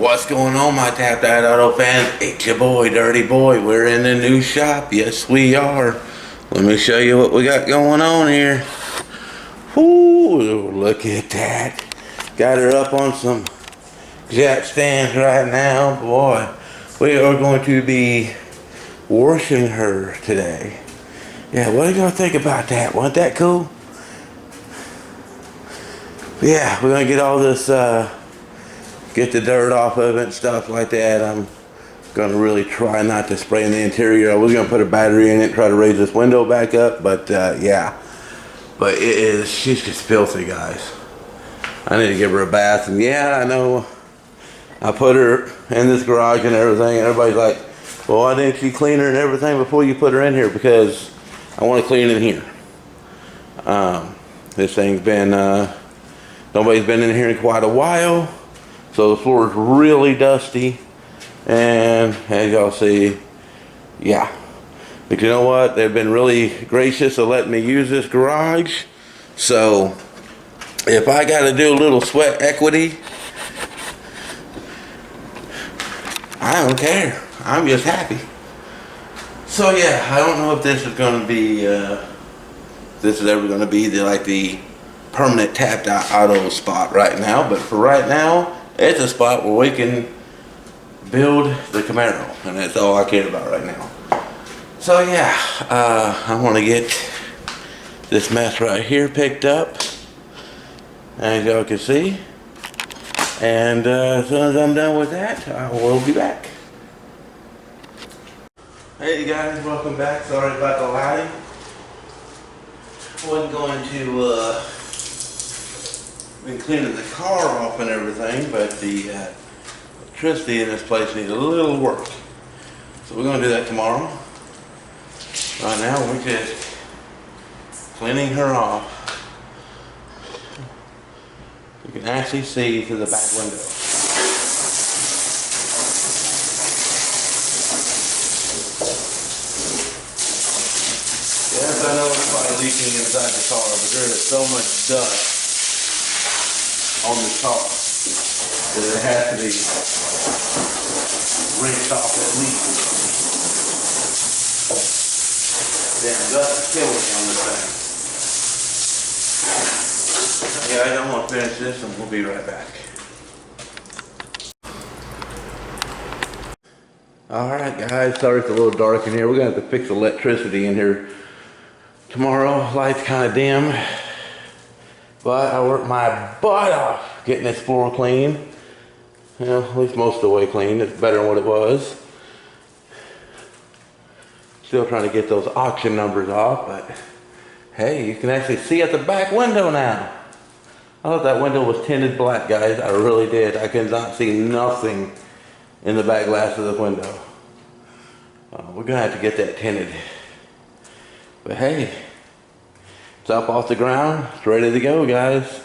What's going on, my Tapped Out Auto fans? It's your boy, Dirty Boy. We're in the new shop. Yes, we are. Let me show you what we got going on here. Ooh, look at that. Got her up on some jack stands right now. Boy, we are going to be washing her today. Yeah, what do y'all think about that? Wasn't that cool? Yeah, we're going to get all this, get the dirt off of it and stuff like that. I'm going to really try not to spray in the interior. I was going to put a battery in it and try to raise this window back up, but yeah. But it is, she's just filthy, guys. I need to give her a bath, and yeah, I know I put her in this garage and everything, and everybody's like, well, why didn't you clean her and everything before you put her in here? Because I want to clean in here. This thing's been, nobody's been in here in quite a while, so the floor is really dusty, and as y'all see, yeah. But you know what? They've been really gracious of letting me use this garage, so if I got to do a little sweat equity, I don't care. I'm just happy. So yeah, I don't know if this is going to be, this is ever going to be the permanent tapped out auto spot right now, but for right now, it's a spot where we can build the Camaro, and that's all I care about right now. So yeah, I want to get this mess right here picked up, as y'all can see, and as soon as I'm done with that, I will be back. Hey guys, welcome back. Sorry about the lighting. Wasn't going to been cleaning the car off and everything, but the electricity in this place needs a little work. So we're going to do that tomorrow. Right now we're just cleaning her off. You can actually see through the back window. Yes, I know it's probably leaking inside the car, but there is so much dust on the car that it has to be rinsed off at least. Damn, dust is killing me on this thing. Yeah, I don't want to finish this, and we'll be right back. Alright guys, sorry it's a little dark in here. We're going to have to fix the electricity in here tomorrow. Light's kind of dim. But I worked my butt off getting this floor clean. You know, at least most of the way clean. It's better than what it was. Still trying to get those auction numbers off, but hey, you can actually see at the back window now. I thought that window was tinted black, guys. I really did. I could not see nothing in the back glass of the window. We're gonna have to get that tinted. But hey, it's up off the ground. It's ready to go, guys.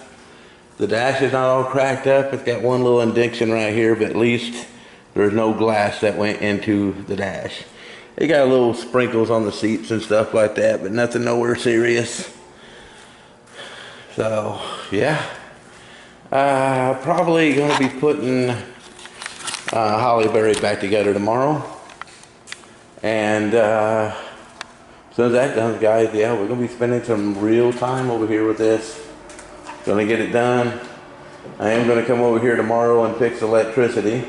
The dash is not all cracked up. It's got one little indentation right here, but at least there's no glass that went into the dash. It got little sprinkles on the seats and stuff like that, but nothing nowhere serious. So, yeah. Probably going to be putting Holly Berry back together tomorrow. And as soon as that's done, guys, yeah, we're going to be spending some real time over here with this. Going to get it done. I am going to come over here tomorrow and fix electricity.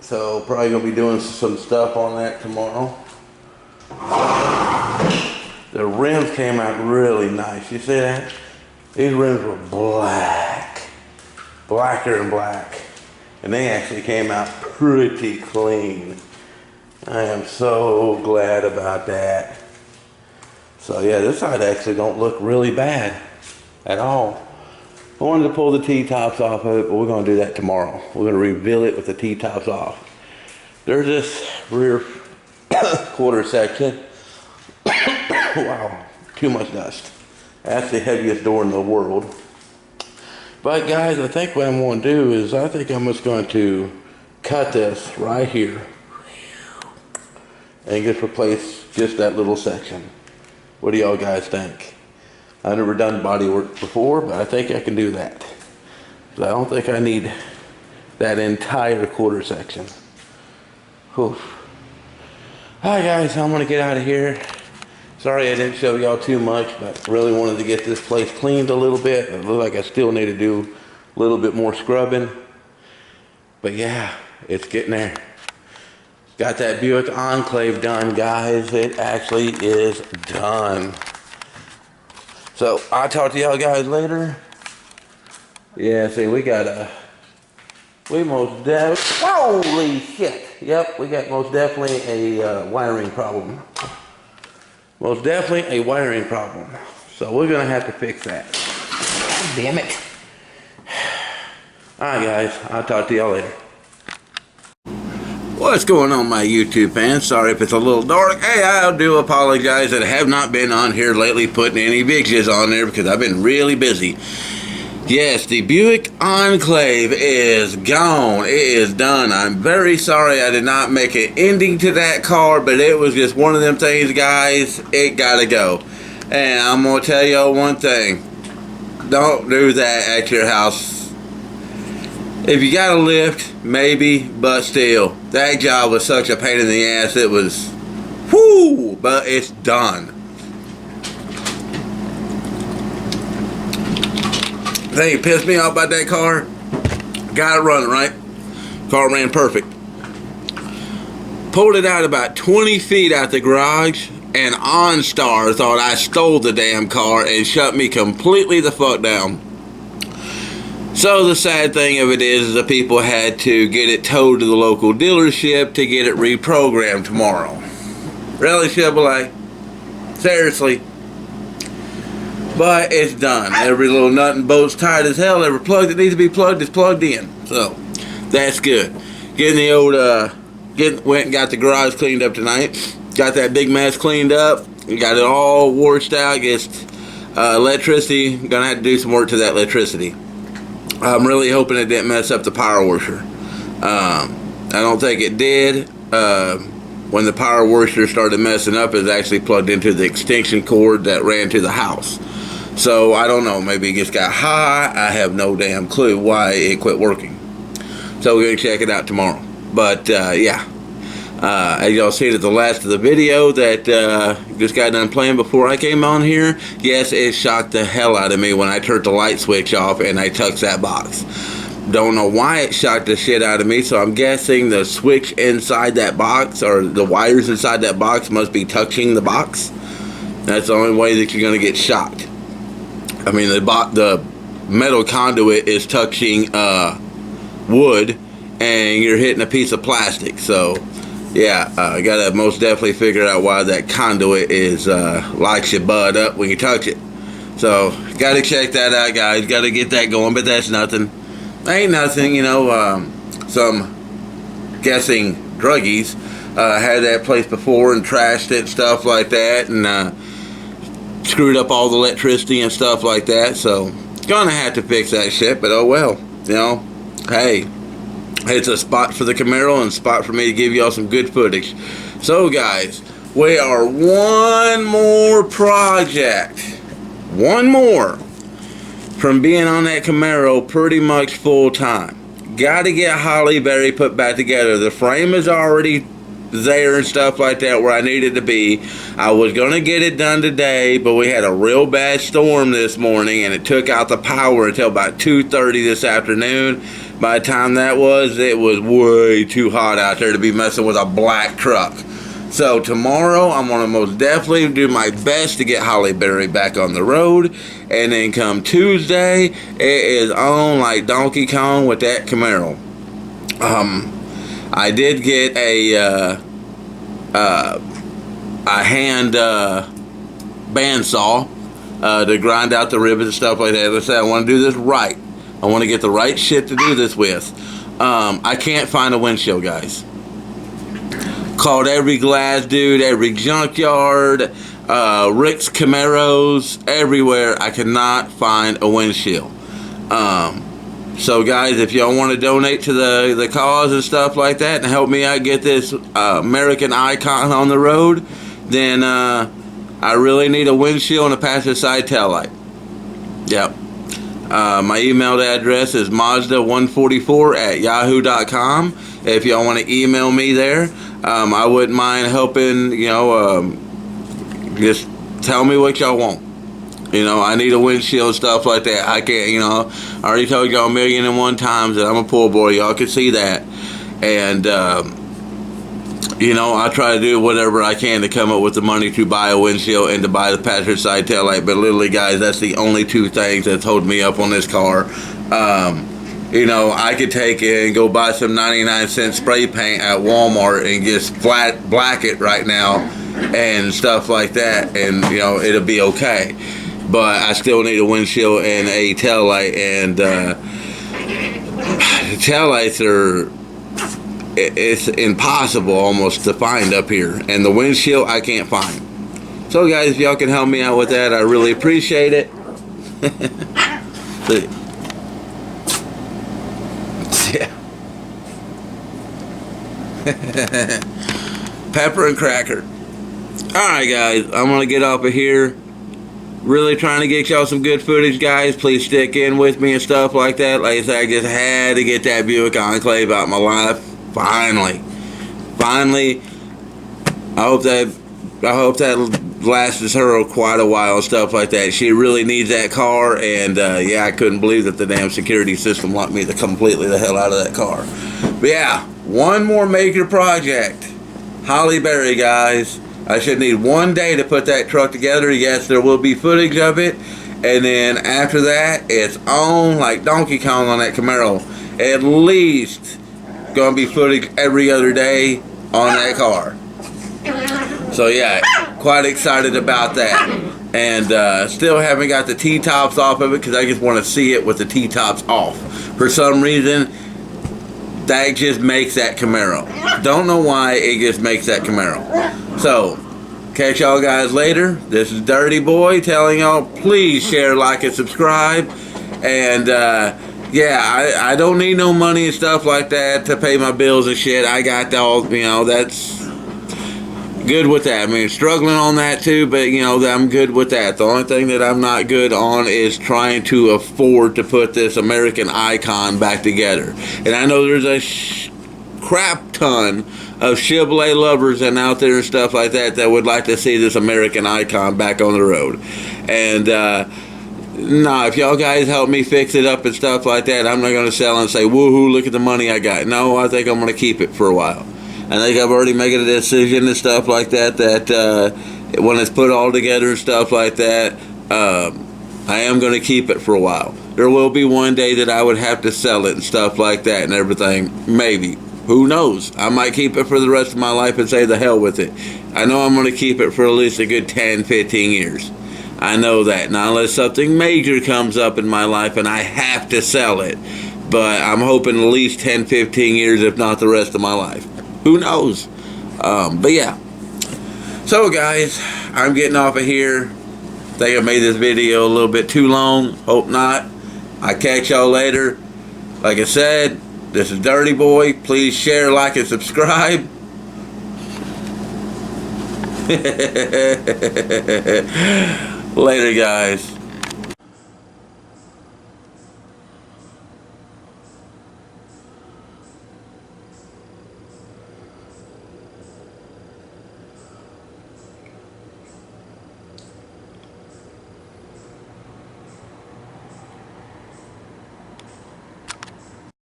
So probably going to be doing some stuff on that tomorrow. The rims came out really nice. You see that? These rims were black. Blacker than black. And they actually came out pretty clean. I am so glad about that. So yeah, this side actually don't look really bad at all. I wanted to pull the T-tops off of it, but we're going to do that tomorrow. We're going to reveal it with the T-tops off. There's this rear quarter section. Wow, too much dust. That's the heaviest door in the world. But guys, I think what I'm going to do is I think I'm just going to cut this right here and just replace just that little section. What do y'all guys think? I've never done body work before, but I think I can do that. But I don't think I need that entire quarter section. Whew. Alright guys, I'm gonna get out of here. Sorry I didn't show y'all too much, but really wanted to get this place cleaned a little bit. It looks like I still need to do a little bit more scrubbing. But yeah, it's getting there. Got that Buick Enclave done, guys. It actually is done. So I'll talk to y'all guys later. Yeah, see, we most definitely, holy shit. Yep, we got most definitely a wiring problem. Most definitely a wiring problem. So we're gonna have to fix that. God damn it. Alright guys, I'll talk to y'all later. What's going on, my YouTube fans? Sorry if it's a little dark. Hey, I do apologize that I have not been on here lately putting any videos on there because I've been really busy. Yes, the Buick Enclave is gone. It is done. I'm very sorry I did not make an ending to that car, but it was just one of them things, guys. It gotta go. And I'm gonna tell y'all one thing. Don't do that at your house. If you got a lift, maybe, but still, that job was such a pain in the ass. It was, whoo, but it's done. The thing that pissed me off about that car, got it running, right? Car ran perfect. Pulled it out about 20 feet out the garage, and OnStar thought I stole the damn car and shut me completely the fuck down. So the sad thing of it is the people had to get it towed to the local dealership to get it reprogrammed tomorrow. Really, Chevrolet? Seriously? But it's done. Every little nut and bolt's tight as hell. Every plug that needs to be plugged is plugged in. So that's good. Getting the old went and got the garage cleaned up tonight. Got that big mess cleaned up. Got it all washed out. Gets electricity. Gonna have to do some work to that electricity. I'm really hoping it didn't mess up the power washer. I don't think it did. When the power washer started messing up, it's actually plugged into the extension cord that ran to the house. So I don't know, maybe it just got high. I have no damn clue why it quit working. So we're gonna check it out tomorrow. But yeah, as y'all seen at the last of the video that just got done playing before I came on here, yes, it shocked the hell out of me when I turned the light switch off and I touched that box. Don't know why it shocked the shit out of me, so I'm guessing the switch inside that box or the wires inside that box must be touching the box. That's the only way that you're gonna get shocked. I mean, the metal conduit is touching wood and you're hitting a piece of plastic. So yeah, I gotta most definitely figure out why that conduit is lights your bud up when you touch it. So gotta check that out, guys. Gotta get that going, but that's nothing. Ain't nothing, you know. Some guessing druggies had that place before and trashed it and stuff like that, and screwed up all the electricity and stuff like that. So gonna have to fix that shit, but oh well, you know. Hey, it's a spot for the Camaro and a spot for me to give y'all some good footage. So guys, we are one more project, one more from being on that Camaro pretty much full time. Gotta get Holly Berry put back together. The frame is already there and stuff like that where I needed to be. I was gonna get it done today, but we had a real bad storm this morning and it took out the power until about 2:30 this afternoon. By the time that was, it was way too hot out there to be messing with a black truck. So tomorrow I'm gonna most definitely do my best to get Holly Berry back on the road, and then come Tuesday it is on like Donkey Kong with that Camaro. I did get a hand bandsaw to grind out the rivets and stuff like that. Let's say I want to do this right. I want to get the right shit to do this with. I can't find a windshield, guys. Called every glass dude, every junkyard, Rick's Camaros, everywhere. I cannot find a windshield. So guys, if y'all want to donate to the cause and stuff like that and help me out get this American icon on the road, then I really need a windshield and a passenger side tail light. Yep. My email address is mazda144@yahoo.com. If y'all want to email me there, I wouldn't mind helping, just tell me what y'all want. I need a windshield, stuff like that. I can't, I already told y'all 1,000,001 times that I'm a poor boy. Y'all can see that. And, I try to do whatever I can to come up with the money to buy a windshield and to buy the passenger side tail light. But literally, guys, that's the only two things that's holding me up on this car. I could take it and go buy some 99-cent spray paint at Walmart and just black it right now and stuff like that, and it'll be okay. But I still need a windshield and a tail light, and the tail lights it's impossible almost to find up here, and the windshield I can't find. So guys, if y'all can help me out with that, I really appreciate it. Yeah. Pepper and cracker. Alright guys, I'm gonna get off of here. Really trying to get y'all some good footage, guys. Please stick in with me and stuff like that. Like I said, I just had to get that Buick Enclave out of my life. Finally. I hope that lasts her quite a while and stuff like that. She really needs that car, and yeah, I couldn't believe that the damn security system locked me completely the hell out of that car. But yeah, one more major project. Holly Berry, guys. I should need one day to put that truck together. Yes, there will be footage of it, and then after that, it's on like Donkey Kong on that Camaro. At least gonna be footage every other day on that car. So yeah, quite excited about that. And still haven't got the T-tops off of it because I just want to see it with the T-tops off. For some reason, that just makes that Camaro. Don't know why, it just makes that Camaro. So, catch y'all guys later. This is Dirty Boy telling y'all, please share, like, and subscribe. And yeah, I don't need no money and stuff like that to pay my bills and shit. I got all, that's good with that. I mean, struggling on that too, but I'm good with that. The only thing that I'm not good on is trying to afford to put this American Icon back together. And I know there's a crap ton of Chevrolet lovers and out there and stuff like that would like to see this American Icon back on the road. And nah, if y'all guys help me fix it up and stuff like that, I'm not going to sell and say, woohoo, look at the money I got. No, I think I'm going to keep it for a while. I think I've already made a decision and stuff like that, when it's put all together and stuff like that, I am going to keep it for a while. There will be one day that I would have to sell it and stuff like that and everything. Maybe. Who knows? I might keep it for the rest of my life and say the hell with it. I know I'm going to keep it for at least a good 10, 15 years. I know that. Now, unless something major comes up in my life and I have to sell it. But I'm hoping at least 10, 15 years, if not the rest of my life. Who knows? But yeah. So, guys, I'm getting off of here. Think I made this video a little bit too long. Hope not. I'll catch y'all later. Like I said, this is Dirty Boy. Please share, like, and subscribe. Later, guys.